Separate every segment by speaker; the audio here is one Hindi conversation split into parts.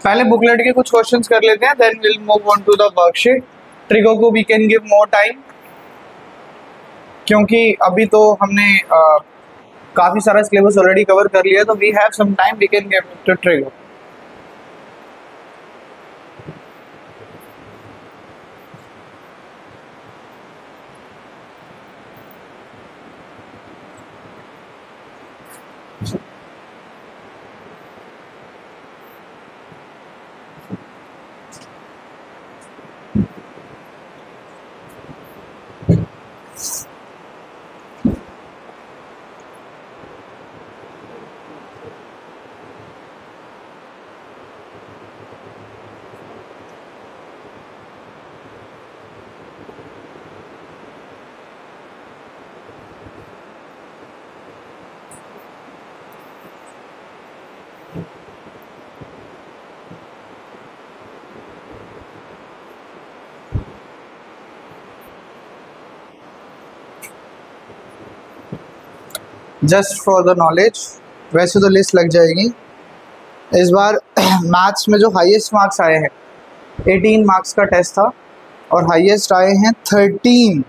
Speaker 1: पहले बुकलेट के कुछ क्वेश्चंस कर लेते हैं, then will move on to the worksheet. Trigo को we can give more time, क्योंकि अभी तो हमने काफ़ी सारा सिलेबस ऑलरेडी कवर कर लिया, तो we have some time, we can give to trigo. Just for the knowledge, वैसे तो लिस्ट लग जाएगी। इस बार मैथ्स में जो हाईएस्ट मार्क्स आए हैं, 18 मार्क्स का टेस्ट था और हाईएस्ट आए हैं 13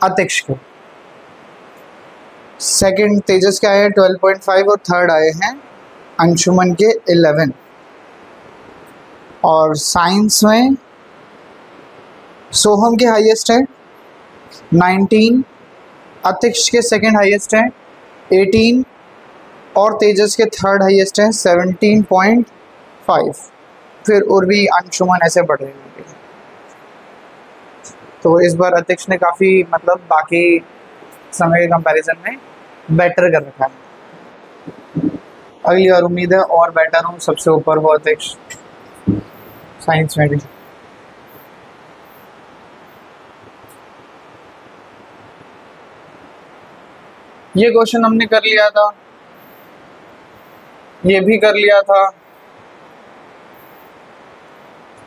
Speaker 1: अतिक्ष के। सेकंड तेजस के आए हैं 12.5 और थर्ड आए हैं अंशुमन के 11। और साइंस में सोहम के हाईएस्ट है 19, अतिक्ष के सेकंड हाईएस्ट है 18 और तेजस के थर्ड हाईएस्ट है 17.5। फिर उर्वी अंशुमन ऐसे बढ़ रहे हैं। तो इस बार अतिक्ष ने काफ़ी मतलब बाकी समय के कंपैरिजन में बेटर कर रखा है। अगली बार उम्मीद है और बेटर हो, सबसे ऊपर हो अतिक्ष साइंस में भी। ये क्वेश्चन हमने कर लिया था, ये भी कर लिया था,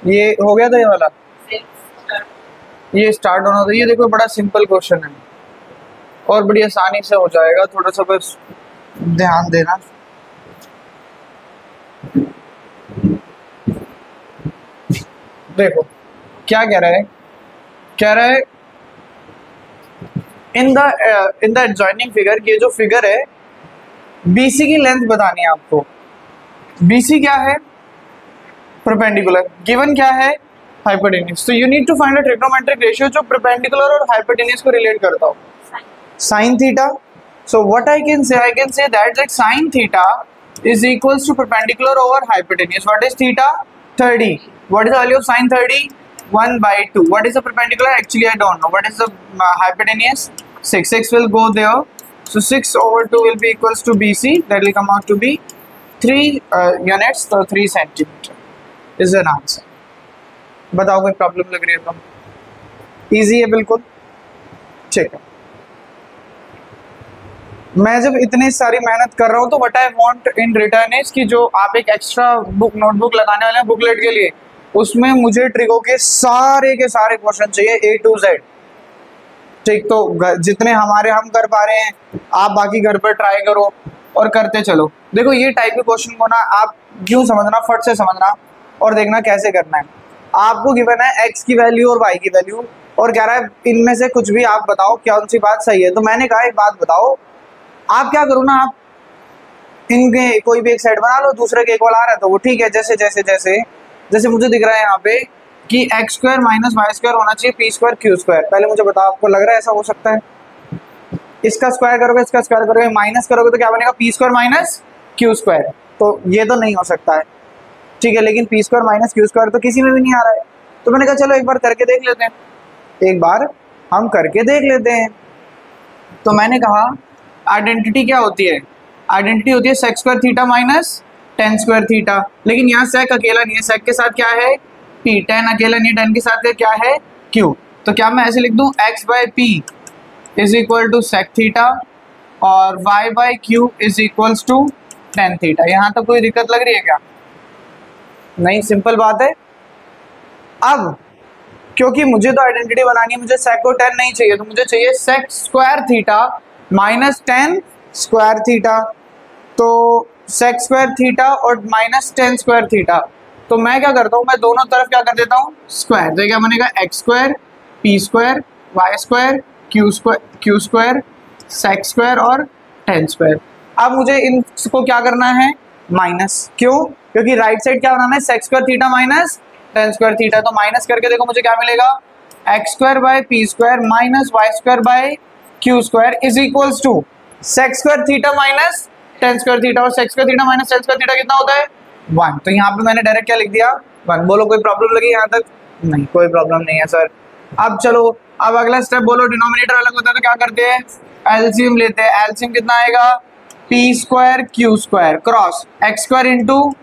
Speaker 1: ये हो गया था ये वाला, ये स्टार्ट होना था। ये देखो बड़ा सिंपल क्वेश्चन है और बड़ी आसानी से हो जाएगा, थोड़ा सा बस ध्यान देना। देखो क्या कह रहा है, कह रहा है इन द एडजॉइनिंग फिगर, ये जो फिगर है BC की लेंथ बतानी है आपको। BC क्या है? परपेंडिकुलर। गिवन क्या है? हाइपोटेन्यूज। तो you need to find a trigonometric ratio जो परपेंडिकुलर और हाइपोटेन्यूज को रिलेट करता हो। Sine theta. So what I can say that sine theta is equals to perpendicular over hypotenuse. What is theta? 30. What is the value of sin 30? 1/2. What is the perpendicular? Actually, I don't know. What is the hypotenuse? 6. 6 will go there. So 6/2 will be equals to BC. That will come out to be 3 units. So 3 centimeter is an answer. बताओ कोई प्रॉब्लम लग रही है तो? Easy है बिल्कुल, ठीक है। मैं जब इतनी सारी मेहनत कर रहा हूँ तो what I want in return is कि जो आप एक एक्स्ट्रा बुक नोटबुक लगाने वाले हैं बुकलेट के लिए, उसमें मुझे ट्रिगो के सारे क्वेश्चन चाहिए A to Z। ठीक, तो जितने हमारे हम कर पा रहे हैं आप बाकी घर पर ट्राई करो और करते चलो। देखो ये टाइप के क्वेश्चन को ना आप क्यों समझना, फट से समझना और देखना कैसे करना है। आपको गिवन है x की वैल्यू और y की वैल्यू और कह रहा है इनमें से कुछ भी आप बताओ कौन सी बात सही है। तो मैंने कहा एक बात बताओ, आप क्या करो ना, आप इनके कोई भी एक साइड बना लो, दूसरे के इक्वल आ रहा है तो वो ठीक है। जैसे जैसे जैसे जैसे मुझे दिख रहा है यहाँ पे कि x² माइनस y² होना चाहिए p² q²। पहले मुझे बताओ आपको लग रहा है ऐसा हो सकता है? इसका स्क्वायर करोगे, इसका स्क्वायर करोगे, माइनस करोगे तो क्या बनेगा? p² minus q²। तो ये तो नहीं हो सकता है, ठीक है। लेकिन p² माइनस q² तो किसी में भी नहीं आ रहा है। तो मैंने कहा चलो एक बार करके देख लेते हैं, एक बार हम करके देख लेते हैं। तो मैंने कहा आइडेंटिटी क्या होती है? आइडेंटिटी होती है sec² theta minus tan² theta. लेकिन यहाँ sec अकेला नहीं है, sec के साथ क्या है? p। tan अकेला नहीं है, tan के साथ क्या है? q। तो क्या मैं ऐसे लिख दूँ x/p is equal to sec theta और y/q is equals to tan theta. यहाँ तक कोई दिक्कत लग रही है क्या? नहीं, सिंपल बात है। अब क्योंकि मुझे तो आइडेंटिटी बनानी है, मुझे sec और tan नहीं चाहिए, तो मुझे चाहिए sec² theta minus tan² theta. तो सेक स्क्वायर थीटा और माइनस टेन स्क्वायर थीटा। तो मैं क्या करता हूँ, मैं दोनों तरफ क्या कर देता हूँ स्क्वायर। तो क्या बनेगा x square p square y square q square sec square और टेन स्क्वायर। अब मुझे इनको क्या करना है माइनस, क्यों? क्योंकि राइट साइड क्या बनाना है sec square theta minus tan square theta. तो माइनस करके देखो मुझे क्या मिलेगा, X square by P square minus Y square by Q square is equals to sec square theta minus tan square theta. और sec square theta minus tan square theta कितना होता है 1। तो यहाँ पे मैंने डायरेक्ट क्या लिख दिया 1। बोलो कोई प्रॉब्लम लगी यहाँ तक? नहीं, कोई प्रॉब्लम नहीं है सर। अब चलो अब अगला स्टेप बोलो, डिनोमिनेटर अलग होता है तो क्या करते हैं एलसीएम लेते हैं। एलसीएम कितना आएगा p square q square cross x square into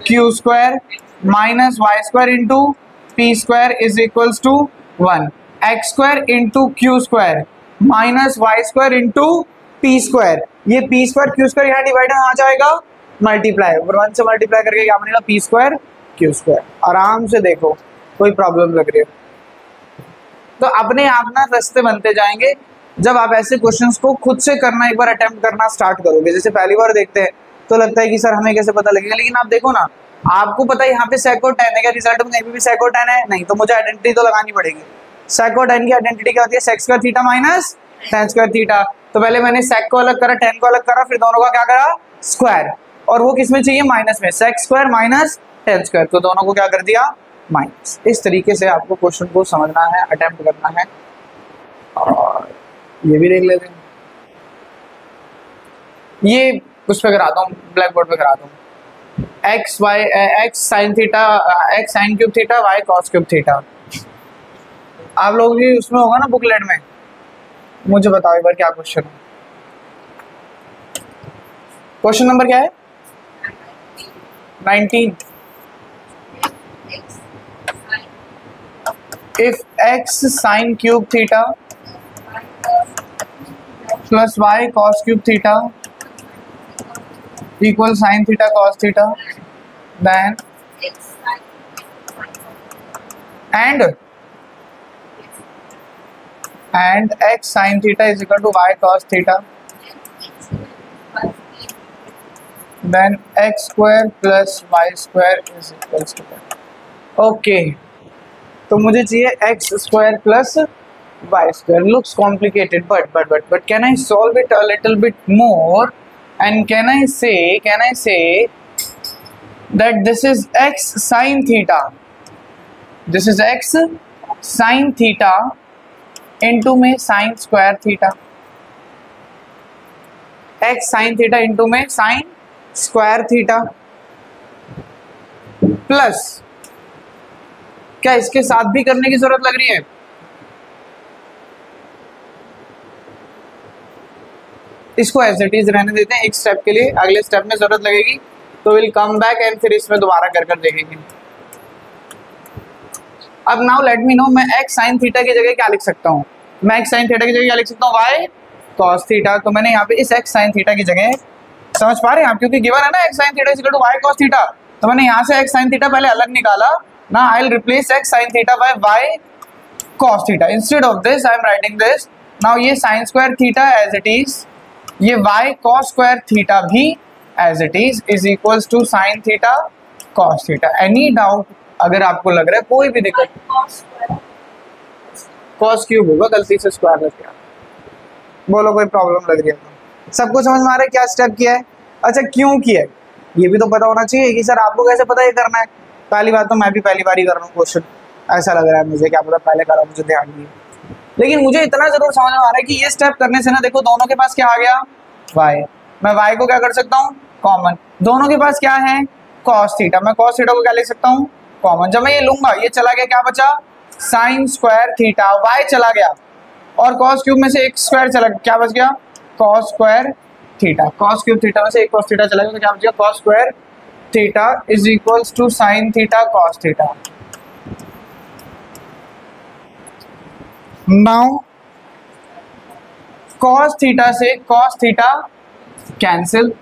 Speaker 1: q square minus Y square into p square is equals to 1। X square into q square minus Y square into p square. ये पी स्क्वायर क्यू स्क्वायर यहाँ डिवाइड आ जाएगा मल्टीप्लाई, और 1 से मल्टीप्लाई करके क्या बनेगा पी स्क्वायर क्यू स्क्वायर। आराम से देखो, कोई प्रॉब्लम लग रही है तो अपने आप ना रास्ते बनते जाएंगे जब आप ऐसे क्वेश्चंस को खुद से करना एक बार अटेम्प्ट करना स्टार्ट करोगे। जैसे पहली बार देखते हैं तो लगता है कि सर हमें कैसे पता लगेगा, लेकिन आप देखो ना आपको पता है यहाँ पे sec और tan है, क्या रिजल्ट में कहीं भी sec और tan है? नहीं, तो मुझे आइडेंटिटी तो लगानी पड़ेगी। sec और tan की आइडेंटिटी क्या होती है sec square theta minus tan square theta. तो पहले मैंने sec को अलग करा tan को अलग करा, फिर दोनों का क्या करा स्क्वायर, और वो किस में चाहिए माइनस में, sec square minus tan square. तो दोनों को क्या कर दिया माइनस। इस तरीके से आपको क्वेश्चन को समझना है, अटेम्प्ट करना है। और ये भी देख लेते हैं, ये उस पर कराता हूँ ब्लैक बोर्ड पे कराता हूँ। X y x sine theta x sine cube theta y cos cube theta. आप लोग भी उसमें होगा ना बुकलेट में, मुझे बताओ एक बार क्या क्वेश्चन है। क्वेश्चन नंबर क्या है 19। If x sine cube theta plus y cos cube theta equal sin theta cos theta, then and x sin theta is equal to y cos theta, then x square plus y square is equals to that. Okay, तो मुझे चाहिए x square plus y square. Looks complicated, but can I solve it a little bit more? And can I say that this is x sin theta, this is x sin theta into में sin square theta, x sin theta into में sin square theta प्लस क्या इसके साथ भी करने की जरूरत लग रही है? इसको एज इट इज रहने देते हैं एक स्टेप के लिए, अगले स्टेप में जरूरत लगेगी तो विल कम बैक एंड फिर इसमें दोबारा कर देखेंगे। अब नाउ लेट मी नो, मैं x sin थीटा की जगह क्या लिख सकता हूँ? मैं x sin थीटा की जगह क्या लिख सकता हूँ y cos थीटा। तो मैंने यहाँ पे इस x sin थीटा की जगह, समझ पा रहे हैं आप, क्योंकि गिवन है ना x sin theta is equal to y cos theta, तो मैंने यहाँ से x sin थीटा पहले अलग निकाला ना, I will replace x sin theta by y cos theta. Instead of this I am writing this now, ये sin square theta as it is, ये y cos स्क्वायर थीटा भी as it is equals to sin theta cos theta. Any doubt अगर आपको लग रहा है, कोई भी दिक्कत, cos क्यूब होगा, गलती से स्क्वायर लग गया, बोलो कोई प्रॉब्लम लग रही है तो? सबको समझ में आ रहा है क्या स्टेप किया है? अच्छा क्यों किया है ये भी तो पता होना चाहिए कि सर आपको कैसे पता ये करना है। पहली बात तो मैं भी पहली बार ही कर रहा हूँ क्वेश्चन, ऐसा लग रहा है मुझे, क्या पता पहले करा मुझे ध्यान नहीं है, लेकिन मुझे इतना जरूर समझ में आ रहा है कि ये स्टेप करने से ना देखो दोनों के पास क्या आ गया y, मैं y को क्या कर सकता हूँ कॉमन, दोनों के पास क्या है cos थीटा, मैं cos थीटा को क्या लिख सकता हूँ कॉमन। जब मैं ये लूंगा ये चला गया, क्या बचा sin स्क्वायर थीटा, y चला गया और cos क्यूब में से एक स्क्वायर चला गया, क्या बच गया cos square theta, cos cube theta में से एक cos थीटा चला गया तो क्या बच गया cos square theta is equals to sin theta cos theta. Now cos theta से cos theta cancel,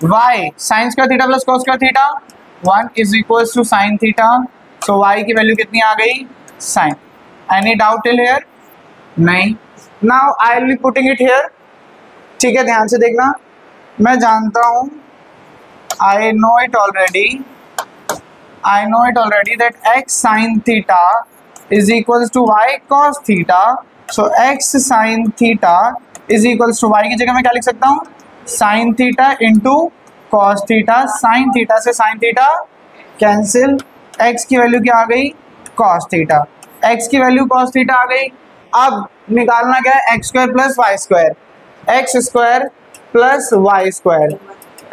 Speaker 1: y sin square theta plus cos square theta 1 is equals to sin theta, so y की वैल्यू कितनी आ गई sin। Any doubt till here? नहीं। Now I will be putting it here, ठीक है ध्यान से देखना। मैं जानता हूं I know it already that x sin theta is equals to y cos theta. So x sin theta is equals to y की जगह मैं क्या लिख सकता हूँ, sin theta into cos theta. sin theta से sin theta कैंसिल, x की वैल्यू क्या आ गई, cos theta. x की वैल्यू cos theta आ गई. अब निकालना क्या है, x square plus y square, x square plus y square.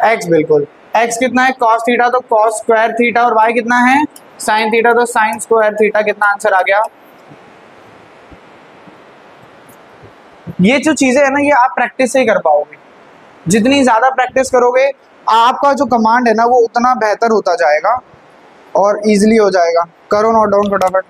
Speaker 1: x बिल्कुल, x कितना है cos थीटा, तो cos स्क्वायर थीटा, और y कितना है sin थीटा, तो sin स्क्वायर थीटा. कितना आंसर आ गया. ये जो चीजें है ना, ये आप प्रैक्टिस से ही कर पाओगे. जितनी ज्यादा प्रैक्टिस करोगे आपका जो कमांड है ना वो उतना बेहतर होता जाएगा और इजीली हो जाएगा. करो नोट डाउन फटाफट.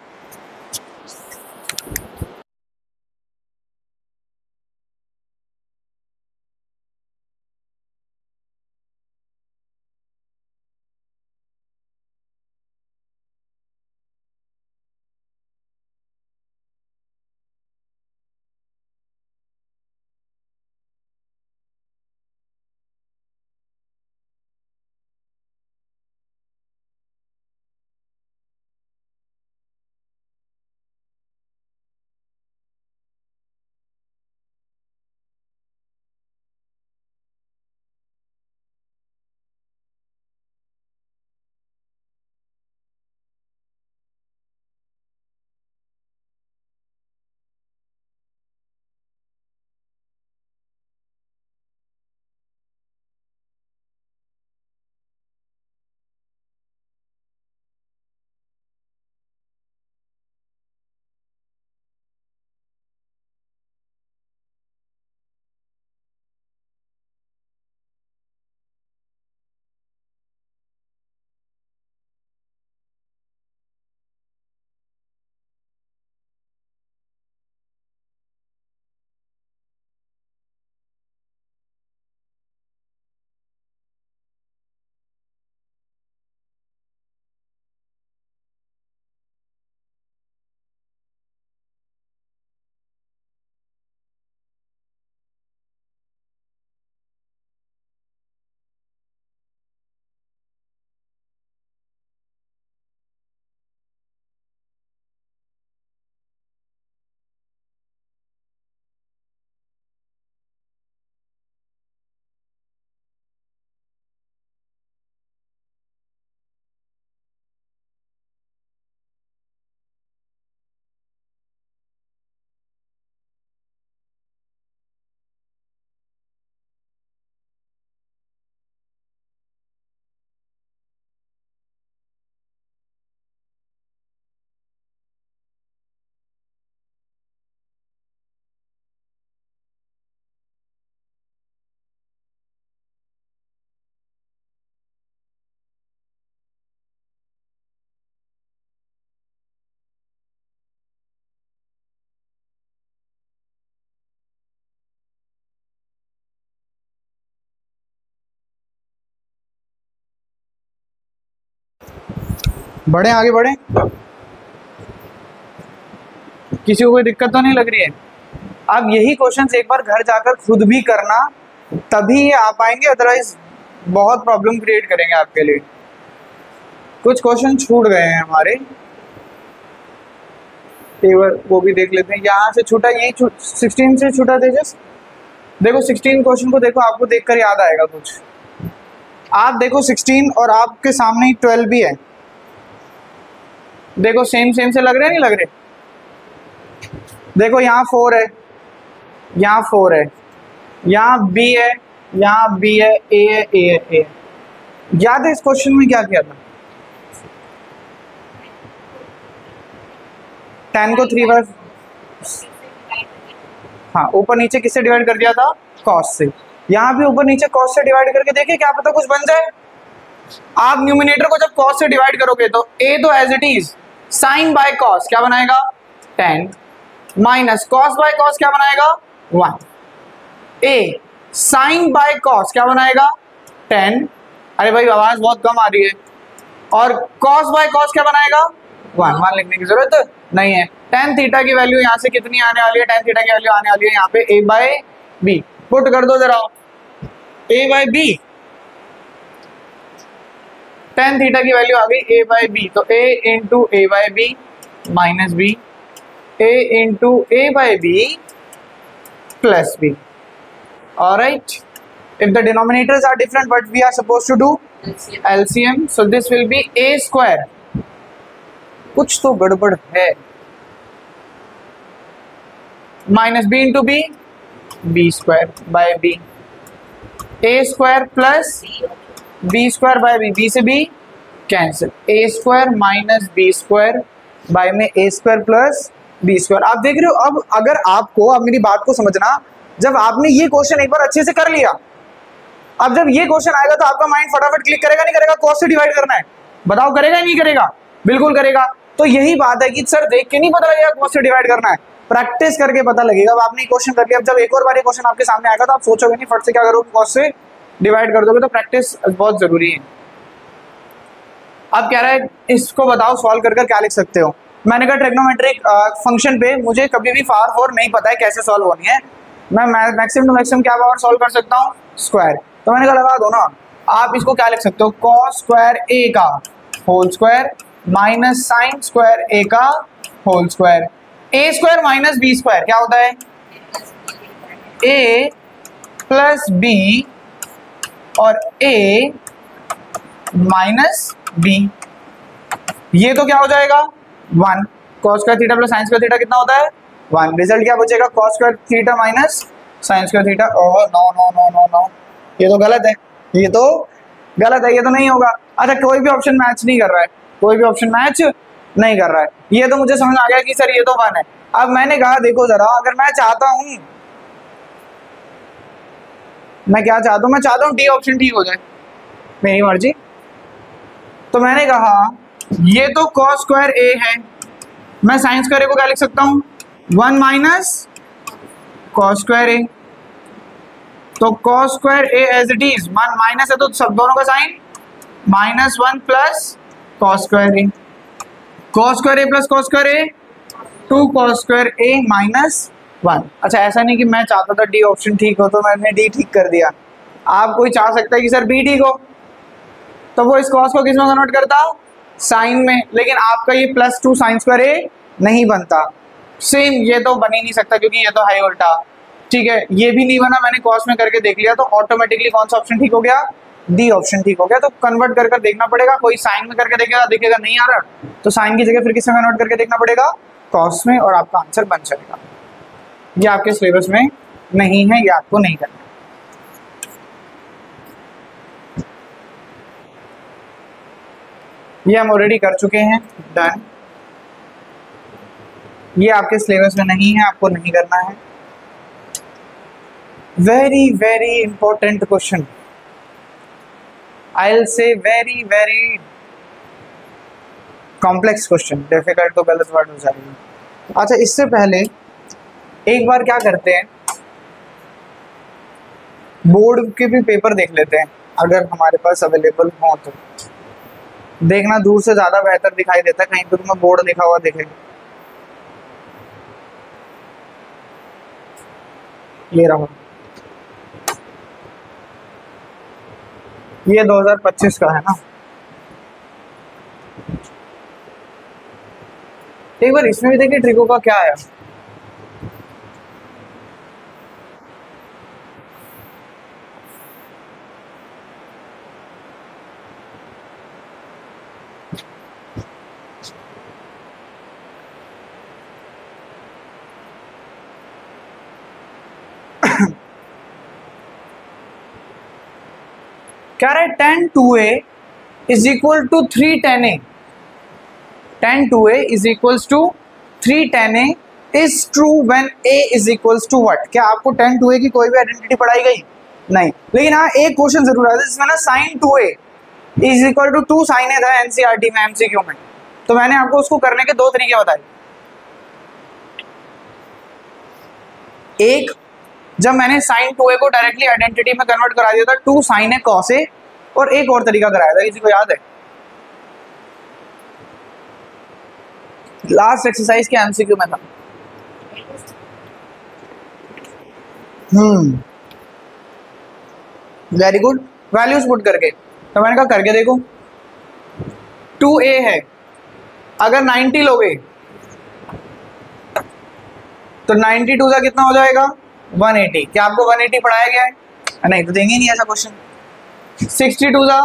Speaker 1: बढ़े आगे बढ़े. किसी को कोई दिक्कत तो नहीं लग रही है. अब यही क्वेश्चंस एक बार घर जाकर खुद भी करना, तभी ये आ पाएंगे, अदरवाइज बहुत प्रॉब्लम क्रिएट करेंगे आपके लिए. कुछ क्वेश्चन छूट गए हैं हमारे, टेबल वो भी देख लेते हैं. यहाँ से छूटा, यही 16 से छूटा तेजस. देखो 16 क्वेश्चन को देखो, आपको देखकर याद आएगा कुछ. आप देखो 16 और आपके सामने ही 12 भी है. देखो सेम सेम से लग रहे नहीं लग रहे. देखो यहाँ 4 है, यहाँ 4 है, यहाँ B है, यहाँ B है, A है, A है, A है. याद है इस क्वेश्चन में क्या किया था, 10 को 3 बार, हाँ ऊपर नीचे किससे डिवाइड कर दिया था, कॉस से. यहाँ भी ऊपर नीचे कॉस से डिवाइड करके देखिए, क्या पता कुछ बन जाए. आप न्यूमिनेटर को जब कॉस से डिवाइड करोगे तो A तो as it is sine by cos क्या बनाएगा 10, माइनस कॉस बाय कॉस क्या बनाएगा 1. A साइन बाय कॉस क्या बनाएगा 10, अरे भाई आवाज बहुत कम आ रही है, और कॉस बाय कॉस क्या बनाएगा 1 लिखने की जरूरत नहीं है. tan थीटा की वैल्यू यहाँ से कितनी आने वाली है, tan थीटा की वैल्यू आने वाली है यहाँ पे A बाय बी. पुट कर दो जरा A by B. Tan theta की वैल्यू आ गई ए बाई बी, तो A into A by B minus B, A into A by B plus B. Alright, if the denominators are different, what we are supposed to do? LCM. So this will be a square. कुछ तो गड़बड़ है. Minus B into B, B square by B, A square plus B square by B, B से B cancel, A square minus B square by में A square plus B square. आप देख रहे हो. अब अगर आपको, अब मेरी बात को समझना, जब आपने ये क्वेश्चन एक बार अच्छे से कर लिया, अब जब ये क्वेश्चन आएगा तो आपका माइंड फटाफट क्लिक करेगा नहीं करेगा? कॉस से डिवाइड करना है, बताओ करेगा नहीं करेगा? बिल्कुल करेगा. तो यही बात है कि सर देख के नहीं पता लगेगा कॉस से डिवाइड करना है, प्रैक्टिस करके पता लगेगा. अब आपने क्वेश्चन कर लिया, अब जब एक और बार ये क्वेश्चन आपके सामने आएगा तो आप सोचोगे नहीं, फट से क्या करोगे, कॉस से डिवाइड कर दोगे. तो प्रैक्टिस बहुत जरूरी है. अब कह रहा है इसको बताओ सॉल्व कर क्या लिख सकते हो. मैंने कहा ट्रिग्नोमेट्रिक फंक्शन पे मुझे कभी भी फार फोर नहीं पता है कैसे सॉल्व होनी है. मैं मैक्सिमम टू मैक्सिमम क्या पावर सॉल्व कर सकता हूँ? स्क्वायर. तो मैंने कहा लगा दो ना. आप इसको क्या लिख सकते हो? कॉस स्क्वायर ए का whole square minus sine square A का whole square. A square minus B square क्या होता है? ए प्लस बी और ए माइनस बी. ये तो क्या हो जाएगा? 1. Cos square theta plus sine square theta कितना होता है? 1. रिजल्ट क्या बचेगा? Cos square theta minus sine square theta. Oh no no no no no, ये तो गलत है, ये तो गलत है, ये तो नहीं होगा. अच्छा, कोई भी ऑप्शन मैच नहीं कर रहा है, कोई भी ऑप्शन मैच नहीं कर रहा है. ये तो मुझे समझ आ गया कि सर ये तो 1 है. अब मैंने कहा देखो जरा, अगर मैं चाहता हूं, मैं क्या चाहता हूं, मैं चाहता हूं डी ऑप्शन ठीक हो जाए, मेरी मर्जी. तो मैंने कहा ये तो कॉस स्क्वायर ए है, मैं साइन स्क्वायर ए को क्या लिख सकता हूं? 1 माइनस कॉस स्क्वायर ए. तो cos square a as it is, minus है तो सब दोनों का sign, -1 plus cos square a. Cos square a plus cos square a, 2 cos square a minus 1. अच्छा, ऐसा नहीं कि मैं चाहता था डी ऑप्शन ठीक हो तो मैंने डी ठीक कर दिया. आप कोई चाह सकता है कि सर बी ठीक हो, तो वो इस कॉस को किस में कन्वर्ट करता? साइन में. लेकिन आपका ये +2 साइन स्क्वायर ए नहीं बनता. सेम ये तो बन ही नहीं सकता क्योंकि ये तो है उल्टा. ठीक है, ये भी नहीं बना, मैंने कॉस में करके देख लिया, तो ऑटोमेटिकली कौन सा ऑप्शन ठीक हो गया? डी ऑप्शन ठीक हो गया. तो कन्वर्ट कर देखना पड़ेगा. कोई साइन में करके देखेगा, देखेगा नहीं आ रहा तो साइन की जगह फिर किस में कन्वर्ट करके देखना पड़ेगा? कॉस में, और आपका आंसर बन जाएगा. ये आपके सिलेबस में नहीं है, ये आपको नहीं करना. ये हम ऑलरेडी कर चुके हैं, डन. ये आपके सिलेबस में नहीं है, आपको नहीं करना है. Very very important question, I will say very very complex question. Difficult तो गलत वर्ड हो जाएगा. अच्छा, इससे पहले एक बार क्या करते हैं, बोर्ड के भी पेपर देख लेते हैं अगर हमारे पास अवेलेबल हो तो. देखना दूर से ज्यादा बेहतर दिखाई देता है, कहीं पर तुम्हें बोर्ड लिखा हुआ दिखेगा. ये रहा, ये 2025 का है ना. एक बार इसमें भी देखिए ट्रिको का क्या है. क्या है? tan 2a is equal to 3 tan a. tan 2a is equals to 3 tan a इज true when a is equals to what? क्या आपको tan 2a की कोई भी आइडेंटिटी पढ़ाई गई? नहीं. लेकिन हाँ, एक क्वेश्चन जरूर आता है जिसमें ना sin 2a is equal to 2 sin a था एनसीईआरटी में, एमसीक्यू में. तो मैंने आपको उसको करने के 2 तरीके बताए. एक, जब मैंने sin 2a को डायरेक्टली आइडेंटिटी में कन्वर्ट करा दिया था 2 sin a cos a, और एक और तरीका कराया था, किसी को याद है? लास्ट एक्सरसाइज के एमसीक्यू में था. Very good. वैल्यूज पुट करके. तो मैंने कहा करके देखो. 2a है, अगर 90 लोगे तो 92 का कितना हो जाएगा 180। क्या आपको 180 पढ़ाया गया है? नहीं तो देंगे नहीं ऐसा क्वेश्चन। 62 का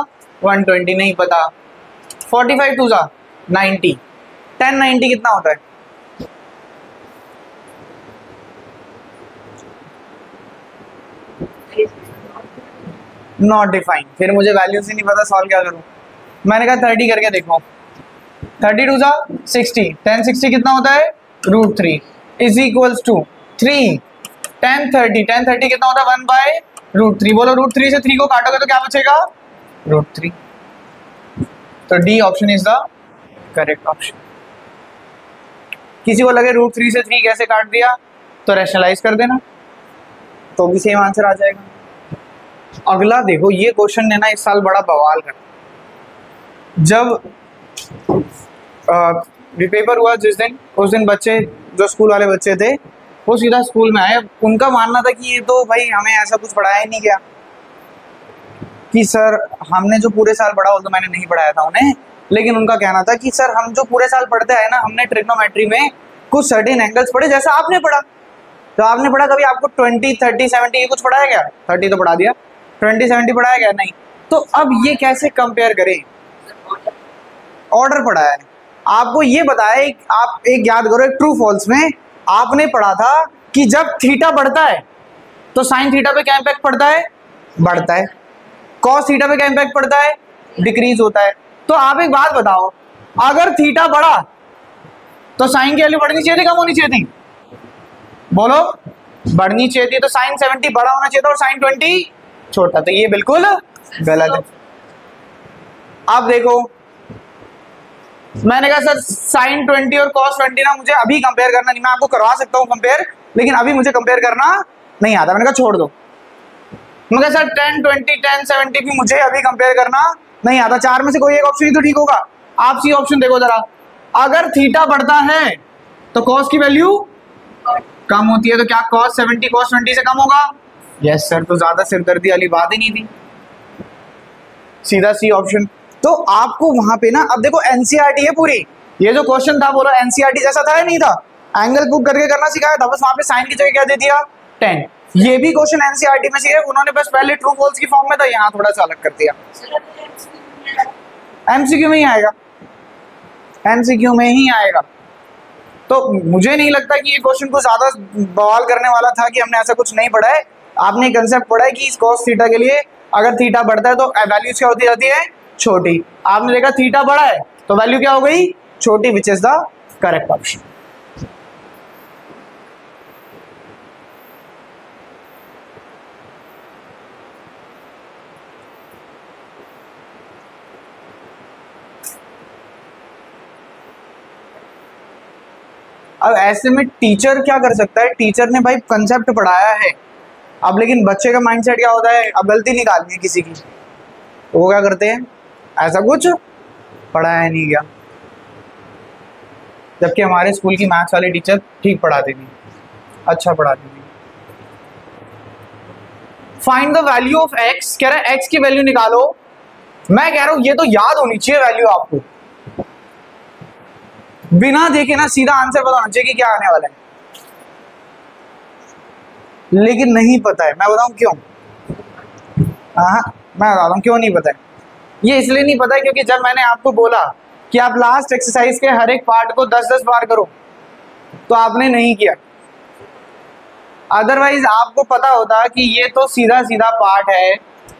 Speaker 1: 120 नहीं पता। 45 टू का 90। 1090 कितना होता है? Not define. फिर मुझे वैल्यू से नहीं पता, सॉल्व क्या करूं? मैंने कहा 30 करके देखो। 32 का 60। 1060 कितना होता है? √3 इज इक्वल्स टू 3। 1030 कितना होता है? 1/√3। बोलो √3 से 3 को काटोगे तो क्या बचेगा? √3। तो D option is the correct option. किसी को लगे √3 से 3 कैसे काट दिया तो रैशनलाइज कर देना, तो भी सेम आंसर आ जाएगा। अगला देखो, ये क्वेश्चन ने ना इस साल बड़ा बवाल कर। जब पेपर हुआ जिस दिन, उस दिन बच्चे जो स्कूल वाले बच्चे थे वो सीधा स्कूल में आए। उनका मानना था कि ये तो भाई हमें ऐसा कुछ पढ़ाया ही नहीं गया, कि सर हमने जो पूरे साल पढ़ा वो तो मैंने नहीं पढ़ाया था उन्हें, लेकिन उनका कहना था कि सर हम जो पूरे साल पढ़ते आए ना, हमने ट्रिग्नोमेट्री में कुछ सर्टेन एंगल्स पढ़े जैसा आपने पढ़ा। तो आपने पढ़ा कभी आपको 20, 30, 70 ये कुछ पढ़ाया गया? 30 तो पढ़ा दिया, 20, 70 पढ़ाया गया? नहीं। तो अब ये कैसे कंपेयर करें? ऑर्डर पढ़ा है आपको। ये बताया, आप एक याद करो, एक ट्रू फॉल्स में आपने पढ़ा था कि जब थीटा बढ़ता है तो साइन थीटा पे क्या इम्पैक्ट पड़ता है? बढ़ता है। कॉस थीटा पे क्या इम्पैक्ट पड़ता है? डिक्रीज होता है। तो आप एक बात बताओ, अगर थीटा बढ़ा तो साइन की वैल्यू बढ़नी चाहिए थी, कम होनी चाहिए थी? बोलो, बढ़नी चाहिए थी। तो साइन 70 बड़ा होना चाहिए था और साइन 20 छोटा। तो ये बिल्कुल गलत है। अब देखो, मैंने कहा सर साइन 20 और कॉस 20 ना मुझे अभी कंपेयर करना नहीं, मैं आपको करवा सकता हूँ कंपेयर, लेकिन अभी मुझे कंपेयर करना नहीं आता। मैंने कहा छोड़ दो। मैं कहा सर 10, 20, 10, 70 भी मुझे अभी कंपेयर करना नहीं आता। चार में से कोई एक ऑप्शन ही तो ठीक होगा। आप सी ऑप्शन देखो जरा, अगर थीटा बढ़ता है तो कॉस की वैल्यू कम होती है, तो क्या कॉस 70 कॉस 20 से कम होगा? Yes sir. तो ज्यादा सिरदर्दी वाली बात ही नहीं थी, सीधा सी ऑप्शन। तो आपको वहां पे ना, अब देखो एनसीईआरटी है पूरी, ये जो क्वेश्चन था बोलो एनसीईआरटी जैसा था या नहीं था? एंगल बुक करके करना सिखाया था, बस वहां पे साइन की जगह क्या दे दिया? 10। ये भी क्वेश्चन एनसीईआरटी में से है, उन्होंने बस पहले ट्रू फॉल्स की फॉर्म में था, यहाँ थोड़ा सा अलग कर दिया। एमसीक्यू में ही आएगा, एमसीक्यू में ही आएगा। तो मुझे नहीं लगता कि ये क्वेश्चन को ज्यादा बवाल करने वाला था कि हमने ऐसा कुछ नहीं पढ़ा है। आपने कंसेप्ट पढ़ा है कि इस कॉस थीटा के लिए अगर थीटा बढ़ता है तो वैल्यूज क्या होती जाती है? छोटी। आपने देखा थीटा बड़ा है तो वैल्यू क्या हो गई? छोटी, which is the correct option. अब ऐसे में टीचर क्या कर सकता है? टीचर ने भाई कंसेप्ट पढ़ाया है, अब लेकिन बच्चे का माइंडसेट क्या होता है? अब गलती निकालनी है किसी की, तो वो क्या करते हैं? ऐसा कुछ पढ़ाया नहीं गया। जबकि हमारे स्कूल की मैथ्स वाली टीचर ठीक पढ़ाती थी, अच्छा पढ़ाती थी। Find the value of x, कह रहा है एक्स की वैल्यू निकालो। मैं कह रहा हूं ये तो याद होनी चाहिए वैल्यू आपको, बिना देखे ना सीधा आंसर पता होना चाहिए कि क्या आने वाला है, लेकिन नहीं पता है। मैं बताऊं क्यों? हाँ, मैं बता रहा हूं क्यों नहीं पता है। ये इसलिए नहीं पता है क्योंकि जब मैंने आपको बोला कि आप लास्ट एक्सरसाइज के हर एक पार्ट को 10-10 बार करो, तो आपने नहीं किया। अदरवाइज आपको पता होता कि ये तो सीधा सीधा पार्ट है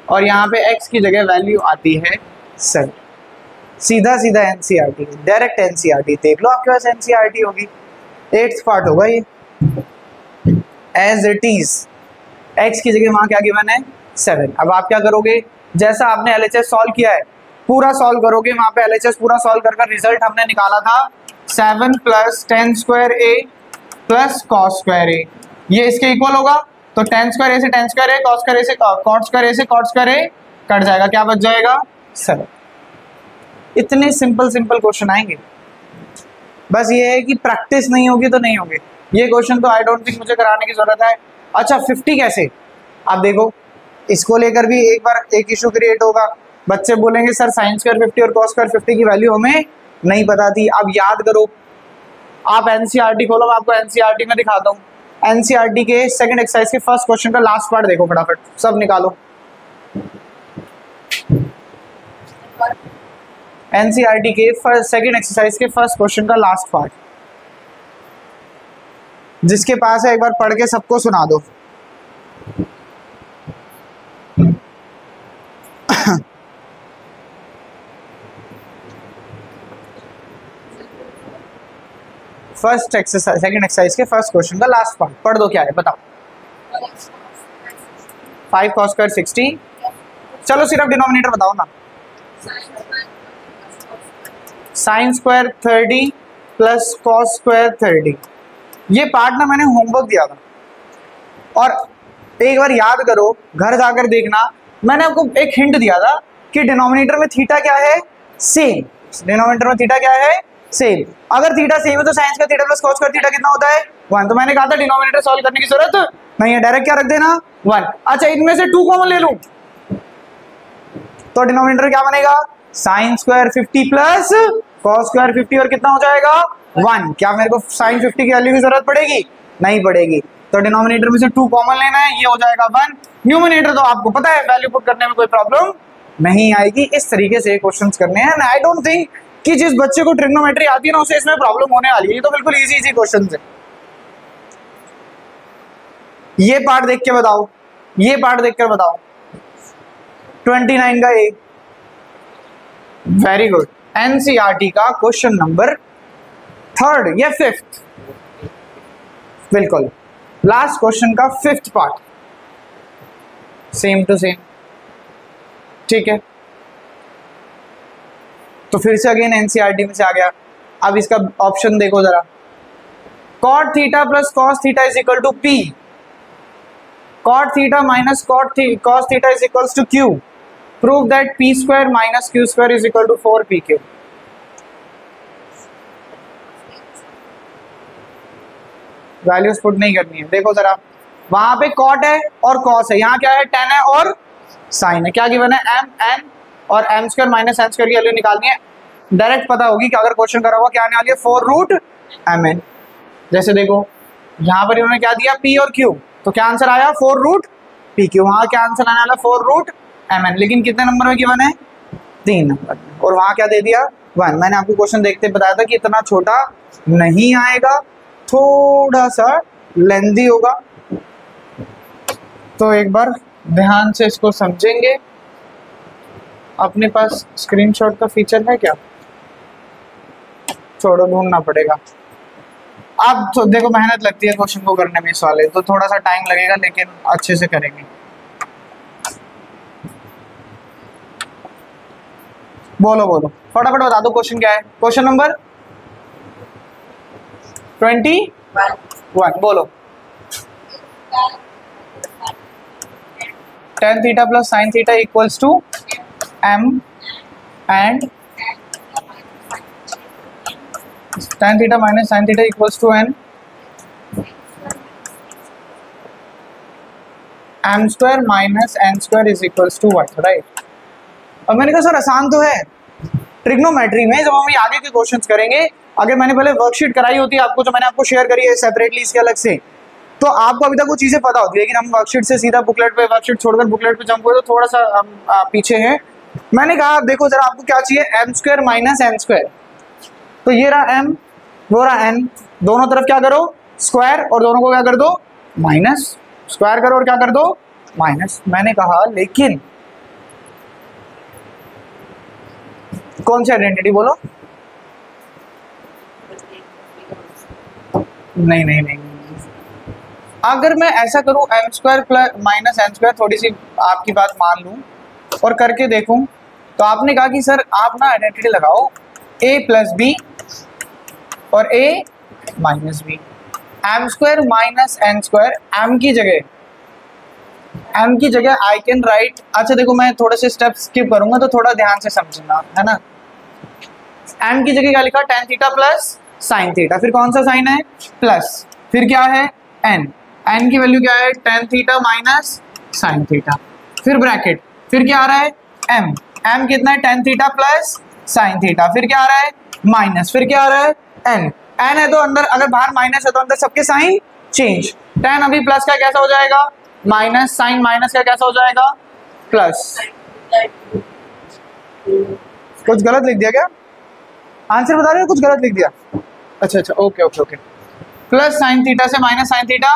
Speaker 1: और यहाँ पे x की जगह वैल्यू आती है 7। सीधा सीधा एनसीईआरटी, डायरेक्ट एनसीईआरटी देख लो, आपके पास एनसीईआरटी होगी, 8th पार्ट होगा ये। एज इट इज x की जगह वहां क्या गिवन है? 7। अब आप क्या करोगे? जैसा आपने LHS सॉल्व किया है पूरा सॉल्व करोगे। वहां पे LHS पूरा सॉल्व कर रिजल्ट हमने निकाला था 7 + tan² a + cos² a, ये इसके इक्वल होगा। तो tan² a से tan² a, cos² a से cot² a से cot² a कट जाएगा, क्या बच जाएगा? 7। इतने सिंपल क्वेश्चन आएंगे, बस ये है कि प्रैक्टिस नहीं होगी तो नहीं होगी। ये क्वेश्चन तो आई डोंट थिंक मुझे कराने की जरूरत है। अच्छा 50 कैसे? आप देखो, इसको लेकर भी एक बार एक इशू क्रिएट होगा, बच्चे बोलेंगे सर साइन स्क्वायर 50 और कॉस स्क्वायर 50 की वैल्यू हमें नहीं पता थी। अब याद करो, आप एनसीईआरटी खोलो, मैं आपको एनसीईआरटी में दिखाता हूँ। एनसीईआरटी के सेकंड एक्सरसाइज के फर्स्ट क्वेश्चन का लास्ट पार्ट देखो फटाफट, सब निकालो। एनसीईआरटी के सेकंड एक्सरसाइज के फर्स्ट क्वेश्चन का लास्ट पार्ट, जिसके पास है एक बार पढ़ के सबको सुना दो। फर्स्ट एक्सरसाइज सेकंड एक्सरसाइज के फर्स्ट क्वेश्चन का लास्ट पार्ट पढ़ दो, क्या है बताओ। 5 cos स्क्वायर 60, चलो सिर्फ डिनोमिनेटर बताओ ना। Sine square 30 plus cos square 30, ये पार्ट ना मैंने होमवर्क दिया था, और एक बार याद करो, घर जाकर देखना। मैंने आपको एक हिंट दिया था कि डिनोमिनेटर में थीटा क्या है, सेम। डिनोमिनेटर में थीटा क्या है, सेम। अगर थीटा सेम है तो sine square theta plus cos square theta कितना होता है, 1। तो मैंने कहा था डिनोमिनेटर सॉल्व करने की जरूरत नहीं है, डायरेक्ट क्या रख देना, 1। अच्छा, इनमें से 2 कॉमन ले लूं तो डिनोमिनेटर क्या बनेगा, sine square 50 plus cos square 50, और कितना हो जाएगा, 1। क्या मेरे को साइन 50 की वैल्यू की जरूरत पड़ेगी, नहीं पड़ेगी। तो डिनोमिनेटर में से 2 कॉमन लेना है, ये हो जाएगा 1। न्यूमरेटर तो आपको पता है वैल्यू पुट करने में कोई प्रॉब्लम नहीं आएगी। इस तरीके से क्वेश्चंस करने हैं। आई डोंट थिंक कि जिस बच्चे को ट्रिग्नोमेट्री आती है ना उसे इसमें प्रॉब्लम होने वाली है। ये तो बिल्कुल इजी क्वेश्चन है। ये पार्ट देख के बताओ, ये पार्ट देखकर बताओ। 29 का ए, वेरी गुड। एनसीईआरटी का क्वेश्चन नंबर 3rd या 5th, बिल्कुल लास्ट क्वेश्चन का 5th part, same to same, ठीक है। तो फिर से अगेन एनसीईआरटी में से आ गया। अब इसका ऑप्शन देखो जरा, cot theta plus cos theta is equal to p, cot theta minus cos theta is equal to q, prove that p square minus q square is equal to 4pq। Values put नहीं करनी है। देखो जरा, वहां पे कॉट है और कॉस है, यहाँ क्या है, tan है और साइन है। क्या गिवन है, m n और m square minus n square की वैल्यू निकालनी है। डायरेक्ट पता होगी कि अगर क्वेश्चन करा हुआ क्या आने वाली है, 4√mn। जैसे देखो यहाँ पर इन्होंने क्या दिया, p और q, तो क्या आंसर आया, 4√pq। वहां क्या आंसर आने वाला, 4√mn। लेकिन कितने नंबर में गिवन है, 3 नंबर में। और वहां क्या दे दिया, 1। मैंने आपको क्वेश्चन देखते बताया था कि इतना छोटा नहीं आएगा, थोड़ा सा लेंदी होगा। तो एक बार ध्यान से इसको समझेंगे। अपने पास स्क्रीनशॉट का फीचर है क्या, छोड़ो, ढूंढना पड़ेगा। अब तो देखो मेहनत लगती है क्वेश्चन को करने में, इस वाले तो थोड़ा सा टाइम लगेगा, लेकिन अच्छे से करेंगे। बोलो बोलो फटाफट बता दो क्वेश्चन क्या है। क्वेश्चन नंबर 21 बोलो। tan theta plus sine theta equals to m and tan theta minus sine theta equals to n, m square minus n square is equals to what, right. अब मैंने कहा सर आसान तो है। ट्रिग्नोमेट्री में जब हम ये आगे के क्वेश्चंस करेंगे, अगर मैंने पहले वर्कशीट कराई होती है आपको, जो मैंने आपको शेयर करी है सेपरेटली इसके अलग से, तो आपको अभी तक वो चीजें पता होती है। लेकिन हम वर्कशीट से सीधा बुकलेट पे, वर्कशीट छोड़कर बुकलेट पे जंप हुए तो थोड़ा सा हम पीछे हैं। मैंने कहा देखो जरा, आपको क्या चाहिए, m square minus n square. तो ये रहा m, वो रहा n, दोनों तरफ क्या करो, स्क्वायर, और दोनों को क्या कर दो, माइनस। स्क्वायर करो और क्या कर दो, माइनस। मैंने कहा लेकिन कौन सी आइडेंटिटी बोलो, नहीं नहीं नहीं, अगर मैं ऐसा करूं m square plus minus n square, थोड़ी सी आपकी बात मान लूं और करके देखूं, तो आपने कहा कि सर आप ना आइडेंटिटी लगाओ a प्लस बी और a minus b. m square minus n square, m की जगह आई कैन राइट। अच्छा देखो, मैं थोड़े से स्टेप स्किप करूंगा तो थोड़ा ध्यान से समझना, है ना। m की जगह क्या लिखा, tan theta plus sine theta, फिर कौन सा साइन है, प्लस, फिर क्या है n की वैल्यू क्या है, tan theta minus sine theta, फिर ब्रैकेट, फिर क्या आ रहा है m, m कितना है tan theta plus sin theta, फिर क्या आ रहा है माइनस, फिर क्या आ रहा है n है तो अंदर अगर बाहर माइनस है तो अंदर सबके साइन चेंज, tan अभी प्लस का कैसा हो जाएगा माइनस, साइन माइनस का कैसा हो जाएगा प्लस। कुछ गलत लिख दिया क्या? आंसर बता रहे हो कुछ गलत लिख दिया? अच्छा okay okay okay. Plus sine theta से minus sine theta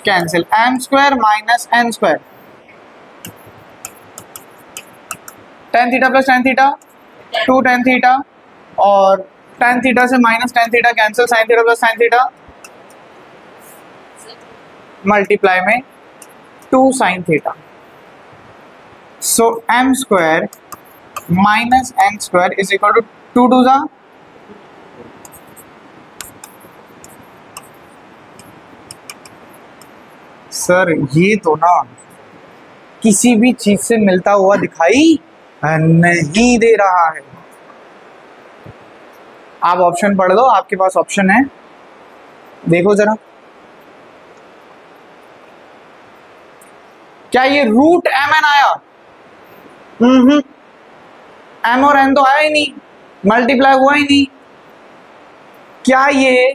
Speaker 1: cancel, m square minus n square, tan theta plus tan theta 2 tan theta, और tan थीटा से minus tan theta cancel, sin theta plus sin theta multiply में 2 sin theta. So m square minus n square is equal to 2 to ज़ा सर ये तो ना किसी भी चीज से मिलता हुआ दिखाई नहीं दे रहा है। आप ऑप्शन पढ़ लो, आपके पास ऑप्शन है, देखो जरा। क्या ये रूट mn आया? m और n तो आया ही नहीं, मल्टीप्लाई हुआ ही नहीं। क्या ये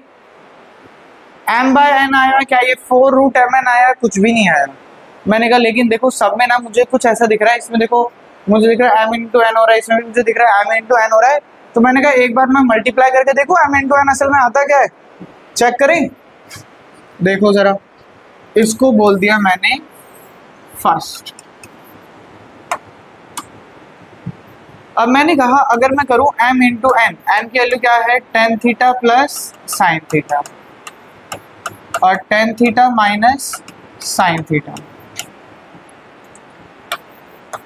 Speaker 1: m बाय n आया? क्या ये 4 रूट mn आया? कुछ भी नहीं आया। मैंने कहा लेकिन देखो सब में ना मुझे कुछ ऐसा दिख रहा है, इसमें देखो मुझे दिख रहा है m इंटू n हो रहा है, इसमें मुझे दिख रहा है m इंटू n हो रहा है, तो मैंने कहा एक बार मैं मल्टीप्लाई करके देखो m इंटू n असल में आता क्या है, चेक करें। देखो जरा, इसको बोल दिया मैंने फर्स्ट। अब मैंने कहा अगर मैं करूं m इंटू n, n की वैल्यू क्या है tan theta plus sine theta, और tan theta minus sine theta,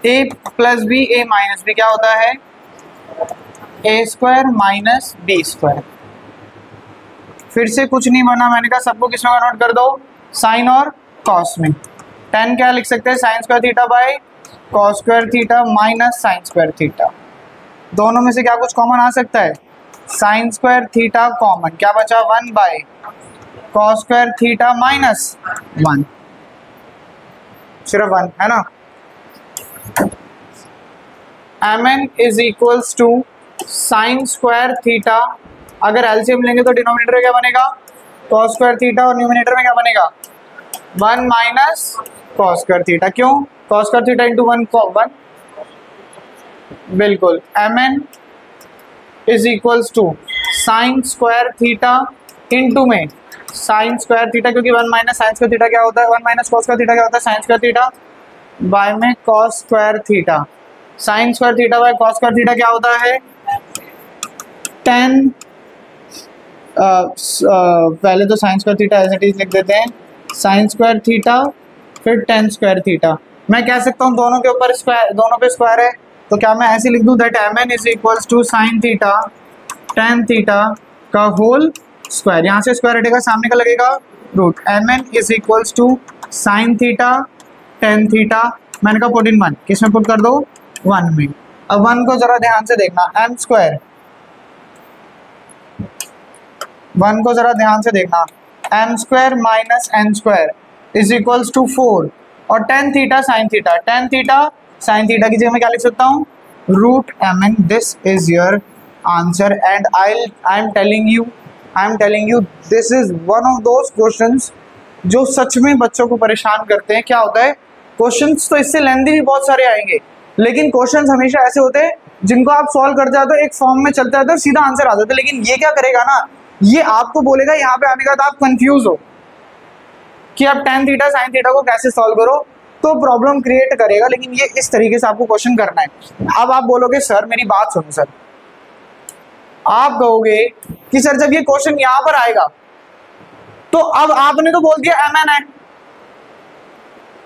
Speaker 1: a plus b a minus b क्या होता है a square minus B square. फिर से कुछ नहीं बना, मैंने कहा सबको किसमें कन्वर्ट कर दो, साइन और कॉस में। tan क्या लिख सकते हैं sine square theta by cos square theta minus sine square theta. दोनों में से क्या कुछ कॉमन आ सकता है, साइन स्क्वायर थीटा कॉमन, क्या बचा 1 by cos square theta minus 1, सिर्फ 1 है ना। mn is equals to sine square theta, अगर एलसीएम लेंगे तो डिनोमिनेटर में क्या बनेगा कॉस स्क्वायर थीटा, और न्यूमिनेटर में क्या बनेगा 1 माइनस कॉस स्क्वायर थीटा। क्यों कॉस स्क्वायर थीटा इंटू 1 बिल्कुल। mn is equals to sine square theta into में साइन स्क्वायर थीटा, क्योंकि 1 माइनस साइन स्क्वायर थीटा क्या होता है, 1 माइनस कॉस स्क्वायर थीटा क्या होता है साइन स्क्वायर थीटा, बाय में cos square theta. Sine square theta by cos square theta क्या होता है tan, पहले तो sine square theta as it is लिख देते हैं, साइन स्क्वायर थीटा फिर tan स्क्वायर थीटा। मैं कह सकता हूँ दोनों के ऊपर स्क्वायर, दोनों पे स्क्वायर है, तो क्या मैं ऐसे लिख दूँ that mn is equals to sine theta tan theta का होल स्क्वायर, यहाँ से स्क्वायर हटेगा सामने का लगेगा root, mn is equals to sine theta tan theta, मैंने कहा पुट इन 1, किसमें पुट कर दो 1 में। अब 1 को जरा ध्यान से देखना, m स्क्वायर, 1 को जरा ध्यान से देखना, m square minus n square is equals to 4, और tan theta sine theta, tan theta sine theta की जगह मैं क्या लिख सकता हूँ root mn। This is your answer and I am telling you this is one of those questions जो सच में बच्चों को परेशान करते हैं। क्या होता है क्वेश्चंस तो इससे लेंथी भी बहुत सारे आएंगे, लेकिन क्वेश्चंस हमेशा ऐसे होते हैं जिनको आप सॉल्व कर जाते हो, एक फॉर्म में चलते जाते हो, सीधा आंसर आ जाता है। लेकिन ये क्या करेगा ना, ये आपको बोलेगा यहाँ पे आने के बाद आप कंफ्यूज हो कि आप tan थीटा साइन थीटा को कैसे सॉल्व करो, तो प्रॉब्लम क्रिएट करेगा। लेकिन ये इस तरीके से आपको क्वेश्चन करना है। अब आप बोलोगे सर मेरी बात सुनो सर, आप कहोगे कि सर जब ये क्वेश्चन यहाँ पर आएगा तो अब आपने तो बोल दिया mn है,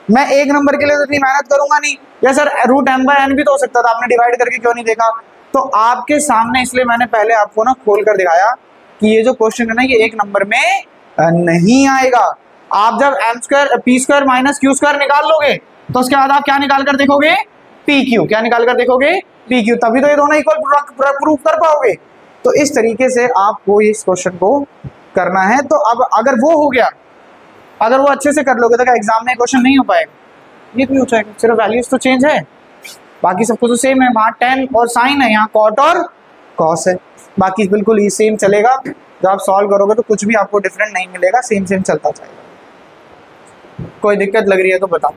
Speaker 1: मैं एक नंबर के लिए तो इतनी मेहनत करूंगा नहीं, या sir root m by n भी तो हो सकता था, आपने डिवाइड करके क्यों नहीं देखा। तो आपके सामने इसलिए मैंने पहले आपको ना खोल कर दिखाया कि ये जो क्वेश्चन है ना ये एक नंबर में नहीं आएगा। आप जब m square p square minus q square निकाल लोगे तो उसके बाद आप क्या निकाल कर देखोगे पी क्यू, क्या निकाल कर देखोगे पी क्यू, तभी तो ये दोनों इक्वल प्रूव कर पाओगे। तो इस तरीके से आपको इस क्वेश्चन को करना है। तो अब अगर वो हो गया, अगर वो अच्छे से कर लोगे तो क्या एग्जाम में क्वेश्चन नहीं हो पाएगा, ये भी हो जाएगा, सिर्फ वैल्यूज तो चेंज है। बाकी सबको तो सेम है, वहाँ टेन और साइन है, यहाँ कॉट और कॉस है, बाकी बिल्कुल ही सेम चलेगा। जब आप सॉल्व करोगे तो कुछ भी आपको डिफरेंट नहीं मिलेगा, सेम सेम चलता जाएगा। कोई दिक्कत लग रही है तो बताओ।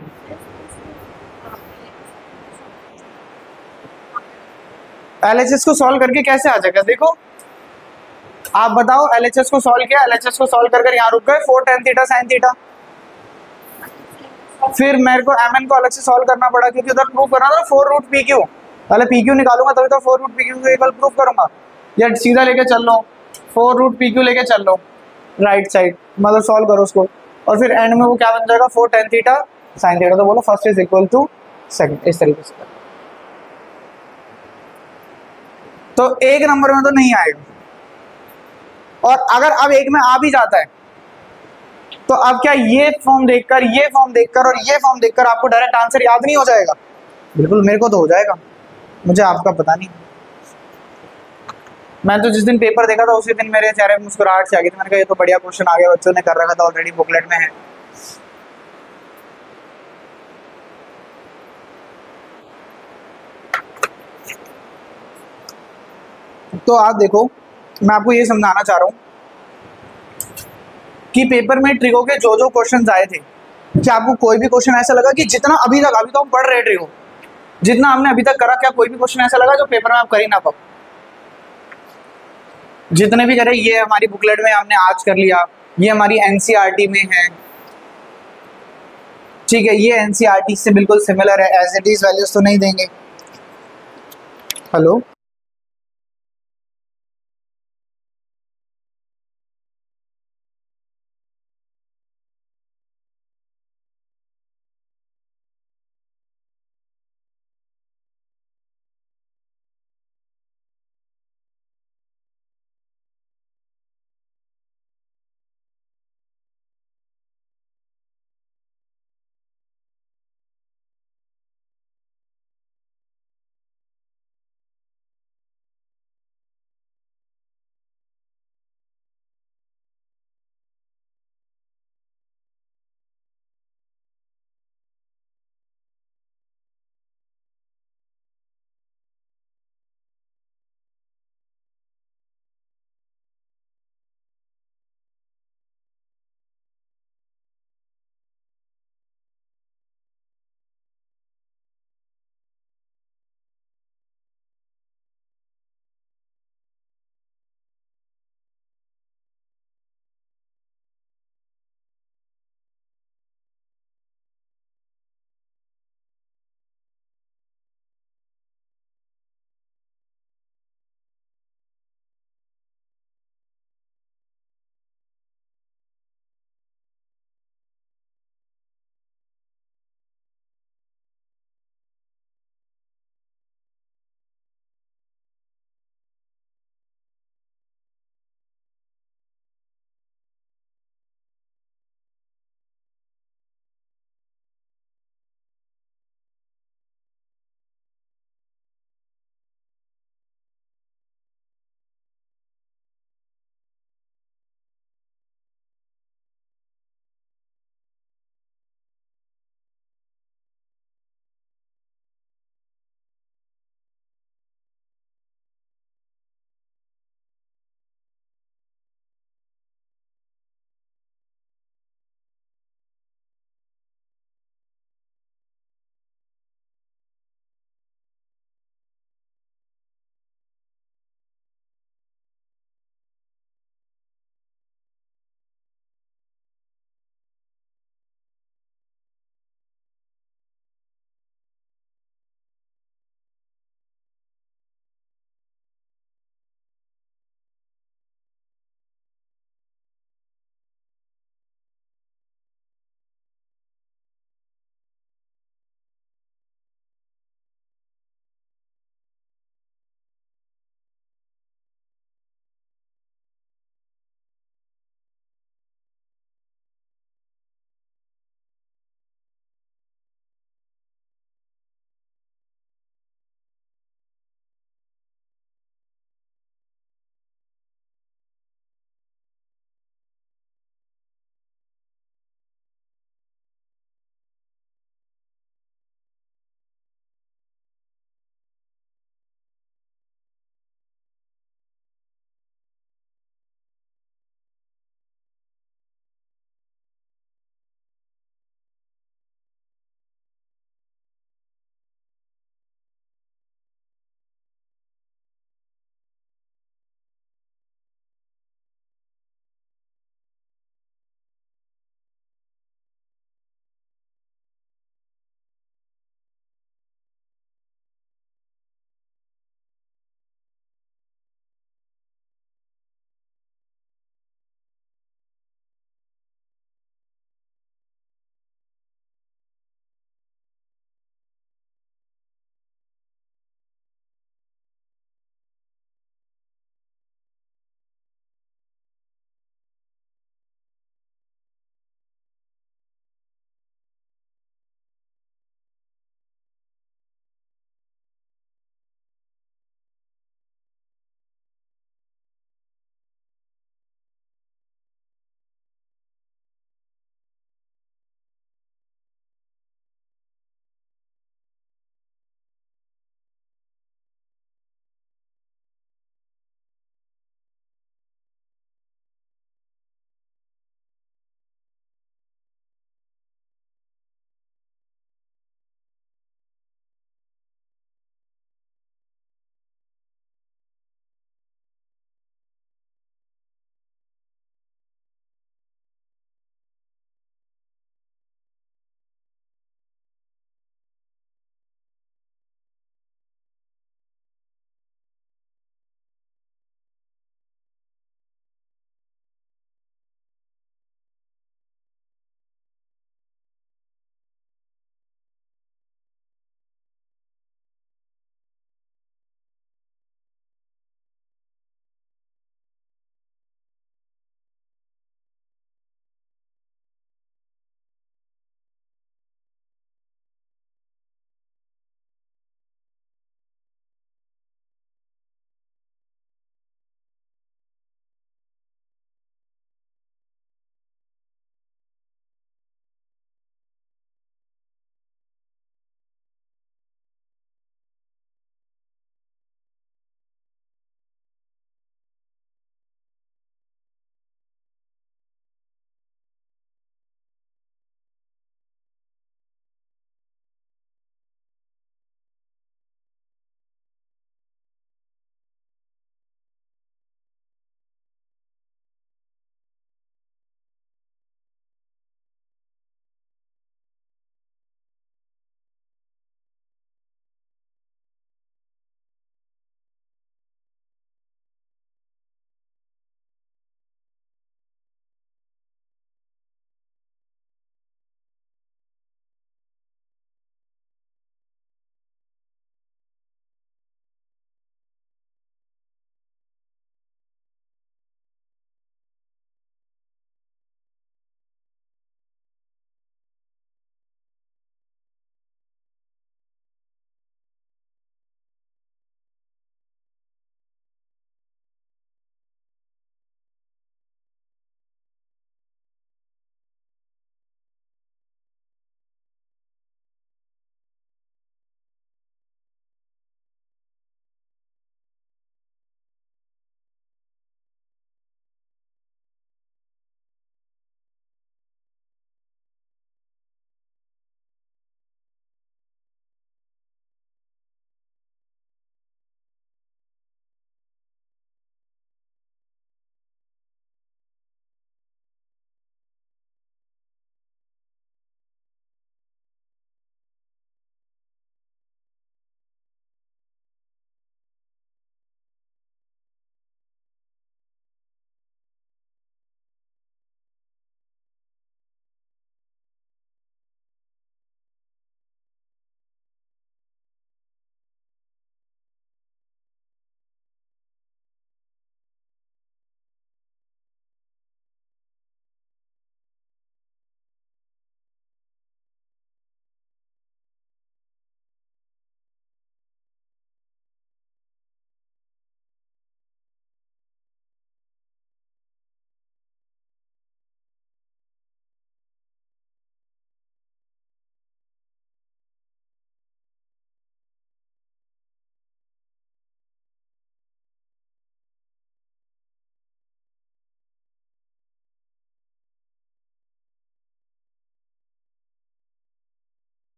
Speaker 1: LHS को सॉल्व करके कैसे आ जाएगा, देखो आप बताओ। LHS को सॉल्व किया, LHS को सॉल्व कर यहाँ रुक गए 4 tan थीटा sin थीटा। फिर मेरे को mn को अलग से सॉल्व करना पड़ा क्योंकि उधर प्रूव करना था 4 रूट PQ। पहले PQ निकालूंगा तभी तो 4 रूट PQ को इक्वल प्रूव करूंगा, या सीधा लेके चल लो 4 रूट PQ लेके चल लो राइट साइड, मतलब सॉल्व करो उसको, और फिर एंड में वो क्या बन जाएगा 4 tan थीटा sin थीटा। तो बोलो first is equal to second, इस तरीके से। तो एक नंबर में तो नहीं आएगा, और अगर अब एक में आ भी जाता है तो अब क्या ये फॉर्म देखकर, ये फॉर्म देखकर और ये फॉर्म देखकर आपको डायरेक्ट आंसर याद नहीं हो जाएगा? बिल्कुल, मेरे को तो हो जाएगा, मुझे आपका पता नहीं। मैं तो जिस दिन पेपर देखा था उसी दिन मेरे चेहरे पे मुस्कुराहट से आ गई थी। मैंने कहा ये तो बढ़िया क्वेश्चन आ गया, बच्चों ने कर रखा था ऑलरेडी, बुकलेट में है। तो आप देखो, मैं आपको ये समझाना चाह रहा हूँ कि पेपर में ट्रिगो के जो जो क्वेश्चंस आए थे, क्या आपको कोई भी क्वेश्चन ऐसा लगा कि जितना अभी तक, अभी तो हम पढ़ रहे हैं ट्रिगो, जितना हमने अभी तक करा, क्या कोई भी क्वेश्चन ऐसा लगा जो पेपर में आप कर ही ना पाओ? जितने भी करे, ये हमारी बुकलेट में हमने आज कर लिया, ये हमारी NCERT में है, ठीक है, ये NCERT से बिल्कुल सिमिलर है, एज इट इज वैल्यूज तो नहीं देंगे। हेलो।